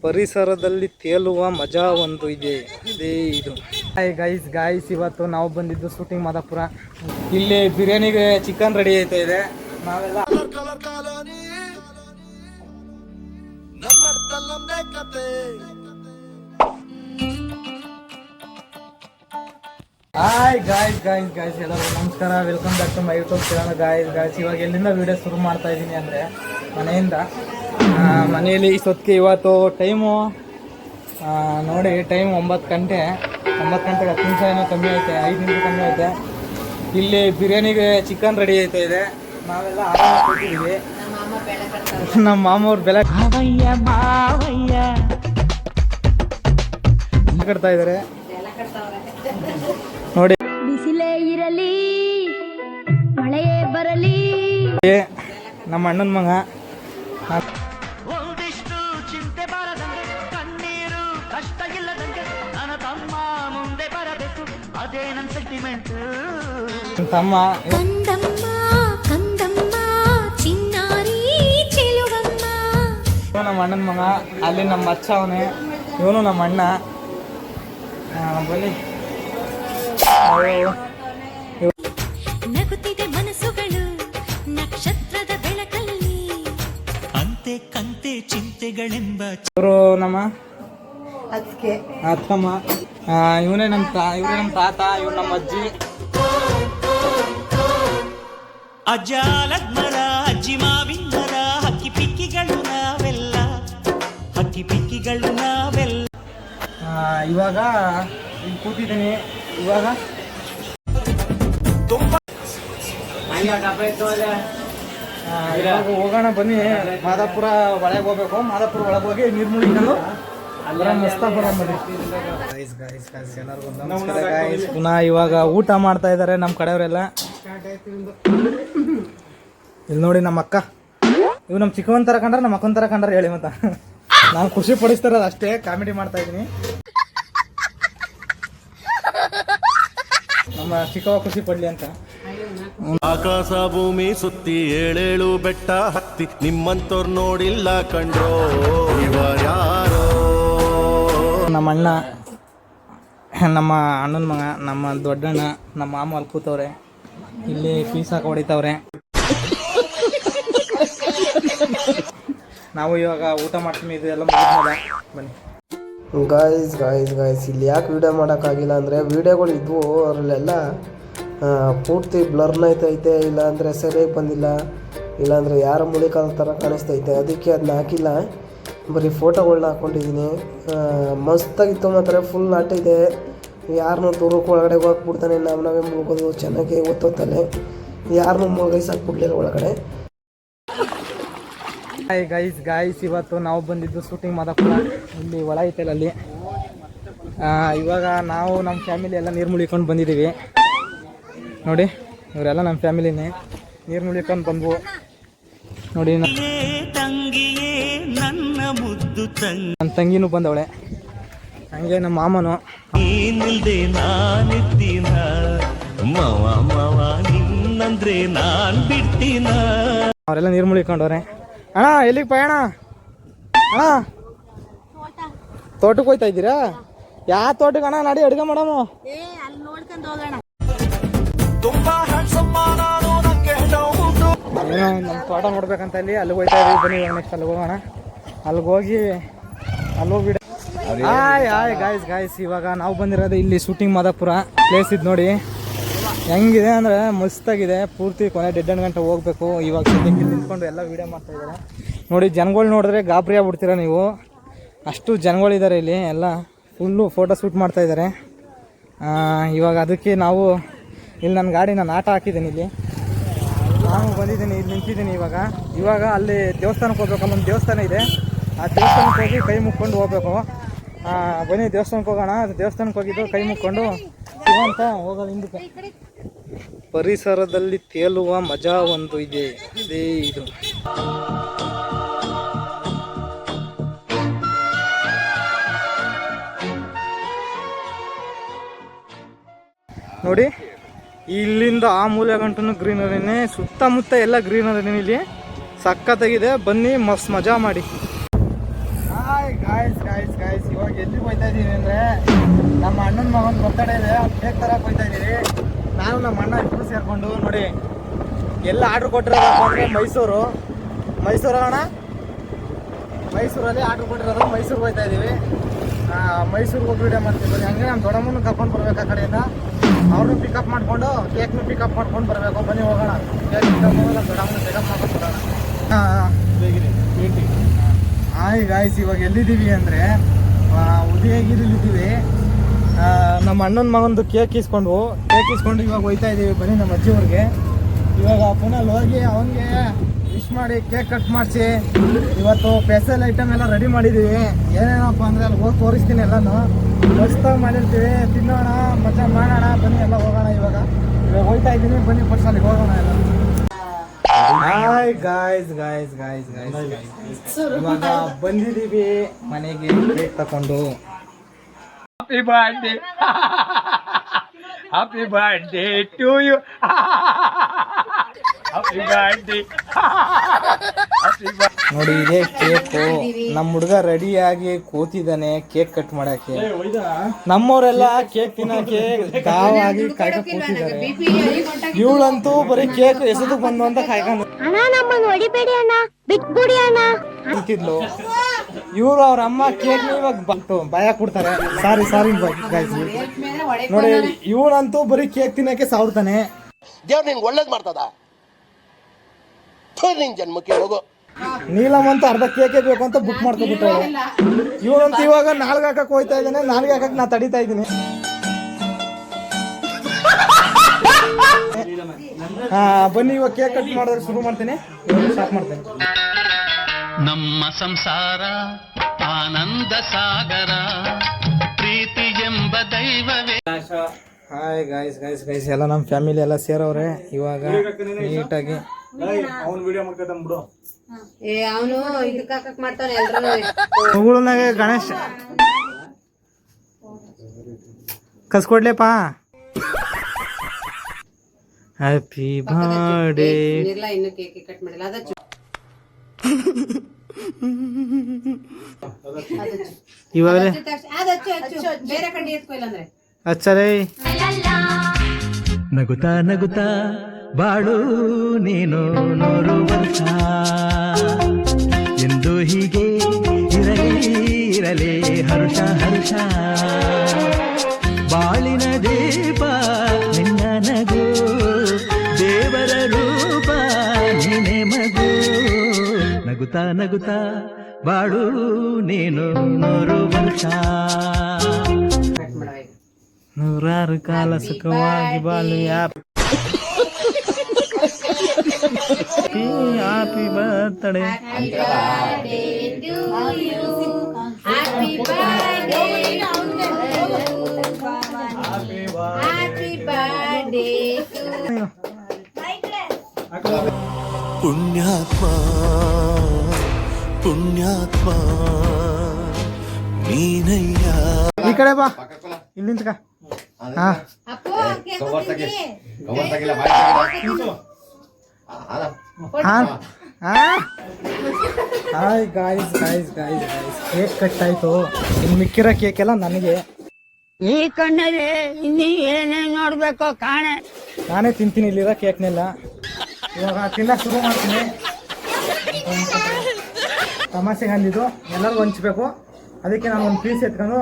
ಪರಿಸರದಲ್ಲಿ ತೇಲುವ ಮಜಾ ಒಂದು ಇದೆ, ಅದೇ ಇದು. ಹಾಯ್ ಗಾಯ್ಸ್ ಇವತ್ತು ನಾವು ಬಂದಿದ್ದು ಶೂಟಿಂಗ್ ಮಾದಾಪುರ. ಇಲ್ಲಿ ಬಿರಿಯಾನಿಗೆ ಚಿಕನ್ ರೆಡಿ ಆಯ್ತಾ ಇದೆ. ನಾವೆಲ್ಲ ಹಾಯ್ ಗಾಯ್ಸ್ ಎಲ್ಲರಿಗೂ ನಮಸ್ಕಾರ, welcome back to my YouTube channel. Guys ಇವಾಗ ಎಲ್ಲಿಂದ ವಿಡಿಯೋ ಶುರು ಮಾಡ್ತಾ ಇದ್ದೀನಿ ಅಂದರೆ ಮನೆಯಿಂದ. ಮನೆಯಲ್ಲಿ ಇಷ್ಟೊತ್ತಿಗೆ ಇವತ್ತು ಟೈಮು ನೋಡಿ, ಟೈಮ್ 9 ಗಂಟೆಗೆ 10 ನಿಮಿಷ ಏನೋ ಕಮ್ಮಿ ಐತೆ, 5 ನಿಮಿಷ ಕಮ್ಮಿ ಐತೆ. ಇಲ್ಲಿ ಬಿರಿಯಾನಿಗೆ ಚಿಕನ್ ರೆಡಿ ಆಯ್ತಾ ಇದೆ. ನಾವೆಲ್ಲ ಆರಾಮಾಗಿ ಕೂತಿದ್ದೀವಿ. ನಮ್ಮ ಮಾಮವ್ರು ಬೆಲೆ ಕಟ್ತಾ ಇದ್ದಾರೆ ನೋಡಿ. ಬಿಸಿಲೇ ಇರಲಿ ಮಳೆಯೇ ಬರಲಿ, ನಮ್ಮ ಅಣ್ಣನ ಮಗ. ಒಂದಿಷ್ಟು ಚಿಂತೆ ಬಾರದಂಗೆ, ಕಣ್ಣೀರು ಕಷ್ಟ ಇಲ್ಲದಂಗೆ, ನನ್ನ ತಮ್ಮ ಮುಂದೆ ಬರಬೇಕು, ಅದೇ ನನ್ನ ಸೆಂಟಿಮೆಂಟ್. ತಮ್ಮ ಕಂದಮ್ಮ ಕಂದಮ್ಮ ಚಿನ್ನಾರಿ ಚೆಲುವಮ್ಮ. ನಮ್ಮ ಅಣ್ಣನ ಮಗ, ಅಲ್ಲಿ ನಮ್ಮ ಅಚ್ಚ ಅವನೇ, ಇವನು ನಮ್ಮ ಅಣ್ಣ. ಬನ್ನಿ. ನಗುತ್ತಿದೆ ಮನಸ್ಸುಗಳು ನಕ್ಷತ್ರದ ಬೆಳಕಲ್ಲಿ, ಅಂತೆ ಕಂತೆ ಚಿಂತೆಗಳೆಂಬ ಇವರು ನಮ್ಮ ಅಕ್ಕಮ್ಮ, ಇವನೇ ನಮ್ಮ ತಾತ, ಇವ್ರು ನಮ್ಮ ಅಜ್ಜಿ. ಅಜ್ಜಾಲದ ಮರ, ಅಜ್ಜಿ ಮಾವಿನ ಮರ, ಹಕ್ಕಿ ಪಿಕ್ಕಿಗಳು ನಾವೆಲ್ಲ, ಹಕ್ಕಿ ಪಿಕ್ಕಿಗಳು ನಾವೆಲ್ಲ. ಇವಾಗ ಇಲ್ಲಿ ಕೂತಿದ್ದೀನಿ. ಇವಾಗ ಹೋಗೋಣ ಬನ್ನಿ. ಮಾದಾಪುರ ಒಳಗೆ ಹೋಗ್ಬೇಕು. ಮಾದಾಪುರ ಒಳಗೆ ಹೋಗಿ ನೀರು ಮುಳಿಕೊಂಡು ಎಲ್ಲರಿಗೂ ನಮಸ್ಕಾರ ಗಾಯ್ಸ್. ಪುನಃ ಇವಾಗ ಊಟ ಮಾಡ್ತಾ ಇದ್ದಾರೆ ನಮ್ಮ ಕಡೆಯವರೆಲ್ಲ. ಇಲ್ಲಿ ನೋಡಿ ನಮ್ಮ ಅಕ್ಕ, ಇವು ನಮ್ಮ ಚಿಕ್ಕವನ್ ಥರ ಕಂಡ್ರೆ ನಮ್ಮ ಅಕ್ಕನ ಥರ ಕಂಡ್ರೆ ಹೇಳಿ ಮತ್ತ. ನಾನು ಖುಷಿ ಪಡಿಸ್ತಾರದು ಅಷ್ಟೇ, ಕಾಮಿಡಿ ಮಾಡ್ತಾ ಇದ್ದೀನಿ. ನಮ್ಮ ಚಿಕ್ಕವ ಖುಷಿ ಪಡ್ಲಿ ಅಂತ. ಆಕಾಶ ಭೂಮಿ ಸುತ್ತಿ 7 ಬೆಟ್ಟ ಹತ್ತಿ ನಿಮ್ಮಂತವ್ರು ನೋಡಿಲ್ಲ ಕಂಡ್ರೋ ಯಾರೋ. ನಮ್ಮ ಅಣ್ಣ, ನಮ್ಮ ಅಣ್ಣನ ಮಗ, ನಮ್ಮ ದೊಡ್ಡಣ್ಣ, ನಮ್ಮ ಮಾಮ ಅಲ್ಲಿ ಕೂತವ್ರೆ. ಇಲ್ಲಿ ಪೀಸ್ ಹಾಕಿ ಹೊಡಿತವ್ರೆ. ನಾವು ಇವಾಗ ಊಟ ಮಾಡ್ತೀವಿ. ಇದು ಎಲ್ಲ ಮುಗಿದ್ಮೇಲೆ ಬನ್ನಿ. ಗಾಯ್ಸ್ ಇಲ್ಲಿ ಯಾಕೆ ವೀಡಿಯೋ ಮಾಡೋಕ್ಕಾಗಿಲ್ಲ ಅಂದರೆ, ವೀಡಿಯೋಗಳು ಇದ್ವು, ಅದರಲ್ಲೆಲ್ಲ ಪೂರ್ತಿ ಬ್ಲರ್ನೈತೈತೆ, ಇಲ್ಲಾಂದರೆ ಸರಿಯಾಗಿ ಬಂದಿಲ್ಲ, ಇಲ್ಲಾಂದರೆ ಯಾರ ಮುಳಿಕಾಲ ಥರ ಕಾಣಿಸ್ತೈತೆ. ಅದಕ್ಕೆ ಅದನ್ನ ಹಾಕಿಲ್ಲ, ಬರೀ ಫೋಟೋಗಳ್ನ ಹಾಕ್ಕೊಂಡಿದ್ದೀನಿ. ಮಸ್ತಾಗಿತ್ತು ಮಾತ್ರ, ಫುಲ್ ನಾಟ ಇದೆ. ಯಾರನ್ನೂ ದೂರಕ್ಕೆ ಒಳಗಡೆ ಹೋಗ್ಬಿಡ್ತಾನೆ, ನಾವೇ ಮುಳುಗೋದು ಚೆನ್ನಾಗಿ ಗೊತ್ತೋತಲ್ಲೇ, ಯಾರನ್ನೂ ಮುಳುಗೈಸಾಕ್ಬಿಡ್ಲಿಲ್ಲ ಒಳಗಡೆ. ಹಾಯ್ ಗಾಯ್ಸ್ ಇವತ್ತು ನಾವು ಬಂದಿದ್ದು ಶೂಟಿಂಗ್ ಮಾದಾಪುರ. ಇಲ್ಲಿ ಒಳ ಐತಲ್ಲ ಅಲ್ಲಿ. ಇವಾಗ ನಾವು ನಮ್ಮ ಫ್ಯಾಮಿಲಿ ಎಲ್ಲ ನೀರು ಮುಳಿಕೊಂಡು ಬಂದಿದ್ದೀವಿ ನೋಡಿ. ಇವರೆಲ್ಲ ನಮ್ಮ ಫ್ಯಾಮಿಲಿನೇ ನೀರು ಮುಳಿಕೊಂಡು ಬಂದ್ವು ನೋಡಿ. ತಂಗಿಯೇ ನನ್ನ ಮುದ್ದು ತಂಗಿ, ನನ್ನ ತಂಗಿನೂ ಬಂದವಳೆ, ಹಂಗೆ ನಮ್ಮ ಮಾಮನು. ನೀನಿಲ್ದೆ ನಾನಿದ್ದೀನ ಮವ ಮವ, ನಿನ್ನಂದ್ರೆ ನಾನ್ ಬಿಡ್ತೀನ. ಅವರೆಲ್ಲ ನೀರು ಮುಳಿಕೊಂಡವ್ರೆ. ಅಣ್ಣ ಎಲ್ಲಿಗೆ ಪಯಣ? ಅಣ್ಣ ತೋಟಕ್ಕೆ ಹೋಯ್ತಾ ಇದ್ದೀರಾ? ಯಾವ ತೋಟಕ್ಕೆ ಅಣ್ಣ? ನಡಿ ಅಡುಗೆ ಮಾಡಮ್ಮ. ಏನೋ ನಮ್ಮ ತೋಟ ನೋಡ್ಬೇಕಂತ ಅಲ್ಲಿಗೆ ಹೋಯ್ತಾ ಇದೀವಿ. ಬನ್ನಿ ನೆಕ್ಸ್ಟ್ ಅಲ್ಲಿಗೆ ಹೋಗೋಣ. ಅಲ್ಲಿಗೆ ಹೋಗಿ ಹಾಯ್ ಗಾಯ್ಸ್ ಇವಾಗ ನಾವು ಬಂದಿರೋದು ಇಲ್ಲಿ ಶೂಟಿಂಗ್ ಮಾದಾಪುರ ಪ್ಲೇಸ್. ಇದು ನೋಡಿ ಹೆಂಗಿದೆ ಅಂದರೆ ಮಸ್ತಾಗಿದೆ. ಪೂರ್ತಿ ಕೊನೆ 1:30 ಗಂಟೆ ಹೋಗ್ಬೇಕು. ಇವಾಗ ಸದ್ಯಕ್ಕೆ ನಿಂತ್ಕೊಂಡು ಎಲ್ಲ ವೀಡಿಯೋ ಮಾಡ್ತಾ ಇದ್ದಾರೆ ನೋಡಿ. ಜನಗಳು ನೋಡಿದ್ರೆ ಗಾಬರಿ ಆಗ್ಬಿಡ್ತೀರ ನೀವು, ಅಷ್ಟು ಜನಗಳಿದ್ದಾರೆ ಇಲ್ಲಿ. ಎಲ್ಲ ಫುಲ್ಲು ಫೋಟೋ ಶೂಟ್ ಮಾಡ್ತಾ ಇದ್ದಾರೆ. ಇವಾಗ ಅದಕ್ಕೆ ನಾವು ಇಲ್ಲಿ ನನ್ನ ಗಾಡಿ ನಾನು ಆಟ ಹಾಕಿದ್ದೀನಿ. ಇಲ್ಲಿ ನಾನು ಬಂದಿದ್ದೀನಿ, ಇಲ್ಲಿ ನಿಂತಿದ್ದೀನಿ. ಇವಾಗ ಅಲ್ಲಿ ದೇವಸ್ಥಾನಕ್ಕೆ ಹೋಗ್ಬೇಕು. ಅಲ್ಲೊಂದು ದೇವಸ್ಥಾನ ಇದೆ, ಆ ದೇವಸ್ಥಾನಕ್ಕೆ ಹೋಗಿ ಕೈ ಮುಕ್ಕೊಂಡು ಹೋಗ್ಬೇಕು. ಬನ್ನಿ ದೇವಸ್ಥಾನಕ್ಕೆ ಹೋಗೋಣ. ದೇವಸ್ಥಾನಕ್ಕೆ ಹೋಗಿದ್ದು ಕೈ ಮುಕ್ಕೊಂಡು ಅಂತ ಹೋಗೋದು ಹಿಂದಕ್ಕೆ. ಪರಿಸರದಲ್ಲಿ ತೇಲುವ ಮಜಾ ಒಂದು ಇದೆ, ಅದೇ ಇದು. ನೋಡಿ ಇಲ್ಲಿಂದ ಆ ಮೂಲೆ ಗಂಟು ಗ್ರೀನರಿನೇ, ಸುತ್ತಮುತ್ತ ಎಲ್ಲ ಗ್ರೀನರಿನೇ. ಇಲ್ಲಿ ಸಖತ್ತಾಗಿದೆ, ಬನ್ನಿ ಮಸ್ತ್ ಮಜಾ ಮಾಡಿ. ಹಾಯ್ ಗಾಯ್ಸ್ ಇವಾಗ ಎಲ್ಲಿ ಹೋಗ್ತಾ ಇದೀವಿ ಅಂದ್ರೆ ನಮ್ಮ ಅಣ್ಣನ ಮಗನ ಬರ್ತಡೇ ಇದೆ, ಅವ್ನು ಕೇಕ್ ತರಕ್ಕೆ ಹೋಗ್ತಾ ಇದೀವಿ. ನಾನು ನಮ್ಮ ಅಣ್ಣ ಇಬ್ಬರು ಸೇರ್ಕೊಂಡು ನೋಡಿ ಎಲ್ಲ ಆರ್ಡ್ರ್ ಕೊಟ್ಟಿರೋದಪ್ಪ ಅಂದರೆ ಮೈಸೂರಲ್ಲಿ ಆರ್ಡ್ರ್ ಕೊಟ್ಟಿರೋದು ಮೈಸೂರಿಗೆ ಹೋಗ್ತಾ ಇದೀವಿ. ಮೈಸೂರಿಗೆ ಹೋಗಿ ವಿಡಿಯೋ ಮಾಡ್ತೀವಿ. ಹಂಗೆ ನಮ್ಮ ದೊಡ್ಡಮ್ಮನ ಕರ್ಕೊಂಡು ಬರ್ಬೇಕು ಆ ಕಡೆಯಿಂದ. ಅವ್ರನ್ನೂ ಪಿಕಪ್ ಮಾಡಿಕೊಂಡು ಕೇಕ್ನು ಪಿಕಪ್ ಮಾಡ್ಕೊಂಡು ಬರಬೇಕು. ಬನ್ನಿ ಹೋಗೋಣ. ಕೇಕ್ ಪಿಕಪ್ ಮಾಡಿ ನಮ್ಮ ದೊಡ್ಡಮ್ಮನ ಪಿಕಪ್ ಮಾಡ್ಕೊಂಡು ಬರೋಣ. ಹಾಯ್ ಗಾಯ್ಸ್, ಇವಾಗ ಎಲ್ಲಿದ್ದೀವಿ ಅಂದರೆ ಉದಯಗಿರಿಲಿದ್ದೀವಿ. ನಮ್ಮ ಅಣ್ಣನ ಮಗಂದು ಕೇಕ್ ಇಸ್ಕೊಂಡು ಇವಾಗ ಹೋಗ್ತಾ ಇದ್ದೀವಿ. ಬನ್ನಿ ನಮ್ಮ ಅಜ್ಜಿಯವ್ರಿಗೆ. ಇವಾಗ ಪುನಃ ಹೋಗಿ ಅವನಿಗೆ ವಿಶ್ ಮಾಡಿ ಕೇಕ್ ಕಟ್ ಮಾಡಿಸಿ ಇವತ್ತು ಸ್ಪೆಷಲ್ ಐಟಮ್ ಎಲ್ಲ ರೆಡಿ ಮಾಡಿದ್ದೀವಿ. ಏನೇನಪ್ಪ ಅಂದರೆ ಅಲ್ಲಿ ಹೋಗಿ ತೋರಿಸ್ತೀನಿ ಎಲ್ಲನೂ. ಮಸ್ತಾಗಿ ಮಾಡಿರ್ತೀವಿ, ತಿನ್ನೋಣ, ಮಜಾ ಮಾಡೋಣ. ಬನ್ನಿ ಎಲ್ಲ ಹೋಗೋಣ. ಇವಾಗ ಹೋಗ್ತಾ ಇದ್ದೀನಿ. ಬನ್ನಿ ಫಸ್ಟ್ ಅಲ್ಲಿಗೆ ಹೋಗೋಣ ಎಲ್ಲ. ಹಾಯ್ ಗಾಯ್ಸ್ ಇವಾಗ ಬಂದಿದ್ದೀವಿ ಮನೆಗೆ ಕೇಕ್ ತಕೊಂಡು. Happy birthday to you. ನೋಡಿ ಇದೇ ಕೇಕು. ನಮ್ಮ ಹುಡುಗ ರೆಡಿಯಾಗಿ ಕೂತಿದ್ದಾನೆ ಕೇಕ್ ಕಟ್ ಮಾಡಕ್ಕೆ. ನಮ್ಮವರೆಲ್ಲ ಕೇಕ್ ತಿನ್ನಕ್ಕೆ ಗಾವಾಗಿ ಕಾಯ್ಕೊಂಡು ಕೂತಿದ್ದಾರೆ. ಇವಳಂತೂ ಬರೀ ಕೇಕ್ ಎಸೆದು ಬಂದು ಅಂತ ಕಾಯ್ಕೊಂಡು ನಿಂತಿದ್ಲು. ಇವ್ರು ಅವ್ರ ಅಮ್ಮ ಕೇಕ್ ಇವಾಗ ಬಂತು ಭಯ ಕೊಡ್ತಾರೆ. ಸಾರಿ ಗಾಯ್ಸ್. ನೋಡಿ ಇವನಂತೂ ಬರೀ ಕೇಕ್ ತಿನ್ನಕ್ಕೆ ಸಾವ್ತಾನೆ. ದೇವ್ರು ನಿನ್ಗೆ ಒಳ್ಳೇದು ಮಾಡ್ತದ. ನಿನ್ ಜನ್ಮಕ್ಕೆ ಹೋಗು. ನೀಲಮಂತೂ ಅರ್ಧ ಕೇಕೆ ಬೇಕು ಅಂತ ಬುಕ್ ಮಾಡ್ಕೊಬಿಟ್ಟವಳು. ಇವನಂತೂ ಇವಾಗ ನಾಲ್ಗೆ ಹಾಕಕ್ ಹೋಯ್ತಾ ಇದ್ದಾನೆ. ನಾಲ್ಗೆ ಹಾಕಕ್ ನಾ ತಡಿತಾ ಇದ್ದೀನಿ. ಬನ್ನಿ ಇವಾಗ ಕೇಕ್ ಕಟ್ ಮಾಡೋದಕ್ಕೆ ಶುರು ಮಾಡ್ತೀನಿ. ಸ್ಟಾರ್ಟ್ ಮಾಡ್ತೇನೆ. ನಮ್ಮ ಸಂಸಾರ ಆನಂದ ಸಾಗರ, ಪ್ರೀತಿ ಎಂಬ ದೈವವೇ. ಹಾಯ್ ಗಾಯ್ಸ್ ಎಲ್ಲ ನಮ್ಮ ಫ್ಯಾಮಿಲಿ ಎಲ್ಲ ಸೇರವ್ರೆ. ಇವಾಗ ನೀಟಾಗಿ ಮಗುಳನಾಗೆ ಗಣೇಶ್ ಕಸ್ಕೊಡ್ಲೇಪ. Happy birthday. ಇವಾಗ ಅಚ್ಚರೇ ನಗುತ್ತಾ ಬಾಳು ನೀನು 100 ವರ್ಷ ಎಂದು ಹೀಗೆ ಇರಲಿ ಹರುಷ ಬಾಳಿನ ದೀಪ ನಿನ್ನ ನಗು, ದೇವರ ರೂಪ ನೀನೆ ಮಗು. ನಗುತ್ತಾ ಬಾಳು ನೀನು 100 ವರ್ಷ. ನೂರಾರು ಕಾಲ ಸುಖವಾಗಿ ಬಾಳು. Happy birthday. ಪುಣ್ಯಾತ್ಮ ನೀನಯ್ಯ. ಈ ಕಡೆ ಬಾ, ಇಲ್ಲಿ ನಿಂತ್ಕ. ಹಾಯ್ ಗಾಯ್ಸ್ ಕೇಕ್ ಕಟ್ ಆಯ್ತು. ಇನ್ನು ಮಿಕ್ಕಿರೋ ಕೇಕ್ ಎಲ್ಲ ನನಗೆ. ಈ ಕಣ್ಣಲ್ಲಿ ಇನ್ನೀ ಏನೇನ್ ನೋಡ್ಬೇಕೋ ಕಾಣೆ. ನಾನೇ ತಿಂತೀನಿ ಇಲ್ಲಿರೋ ಕೇಕ್ನೆಲ್ಲ. ಇವಾಗ ತಿನ್ನಕ್ಕೆ ಶುರು ಮಾಡ್ತೀನಿ. ತಮಾಷೆಗೆ ಅಂದಿದ್ದು ಎಲ್ಲರಿಗೂ ಹಂಚ್ಬೇಕು, ಅದಕ್ಕೆ ನಾನು ಒಂದು ಪೀಸ್ ಎತ್ಕೊಂಡು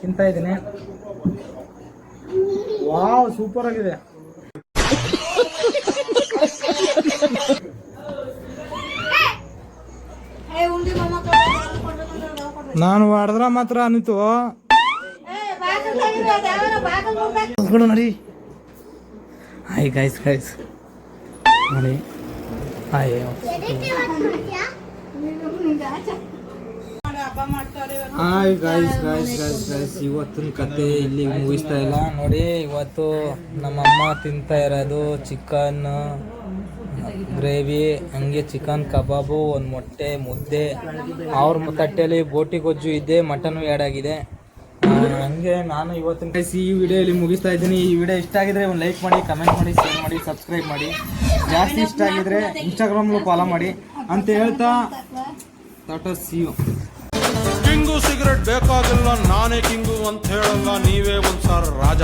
ತಿಂತಾ ಇದ್ದೀನಿ. ವಾವ್, ಸೂಪರ್ ಆಗಿದೆ. ನಾನು ಹೊಡೆದ್ರ ಮಾತ್ರ ಅನ್ನಿತು ನೋಡಿ. ಹಾಯ್ ಗಾಯ್ಸ್ ನೋಡಿ. ಹಾಯ್ ಗಾಯ್ಸ್ ಇವತ್ತಿನ ಕತೆ ಇಲ್ಲಿ ಮುಗಿಸ್ತಾ ಇಲ್ಲ ನೋಡಿ. ಇವತ್ತು ನಮ್ಮಮ್ಮ ತಿಂತಾ ಇರೋದು ಚಿಕನ್ ಗ್ರೇವಿ, ಹಂಗೆ ಚಿಕನ್ ಕಬಾಬು, ಒಂದು ಮೊಟ್ಟೆ ಮುದ್ದೆ. ಅವ್ರ ತಟ್ಟೆಯಲ್ಲಿ ಬೋಟಿ ಗೊಜ್ಜು ಇದೆ, ಮಟನ್ ಆ್ಯಡ್ ಆಗಿದೆ. ಹಂಗೆ ನಾನು ಇವತ್ತಿನ ಈ ವಿಡಿಯೋ ಇಲ್ಲಿ ಮುಗಿಸ್ತಾ ಇದ್ದೀನಿ. ಈ ವಿಡಿಯೋ ಇಷ್ಟ ಆಗಿದ್ರೆ ಒಂದು ಲೈಕ್ ಮಾಡಿ, ಕಮೆಂಟ್ ಮಾಡಿ, ಶೇರ್ ಮಾಡಿ, ಸಬ್ಸ್ಕ್ರೈಬ್ ಮಾಡಿ. ಜಾಸ್ತಿ ಇಷ್ಟ ಆಗಿದ್ರೆ ಇನ್ಸ್ಟಾಗ್ರಾಮ್ಲು ಫಾಲೋ ಮಾಡಿ ಅಂತ ಹೇಳ್ತಾ ಟಾಟಾ ಸಿ ಯು. ಬೇಕಾಗಿಲ್ಲ ನಾನೇ ಕಿಂಗು ಅಂತ ಹೇಳಲ್ಲ, ನೀವೇ ಒಂದ್ಸಾರ ರಾಜ.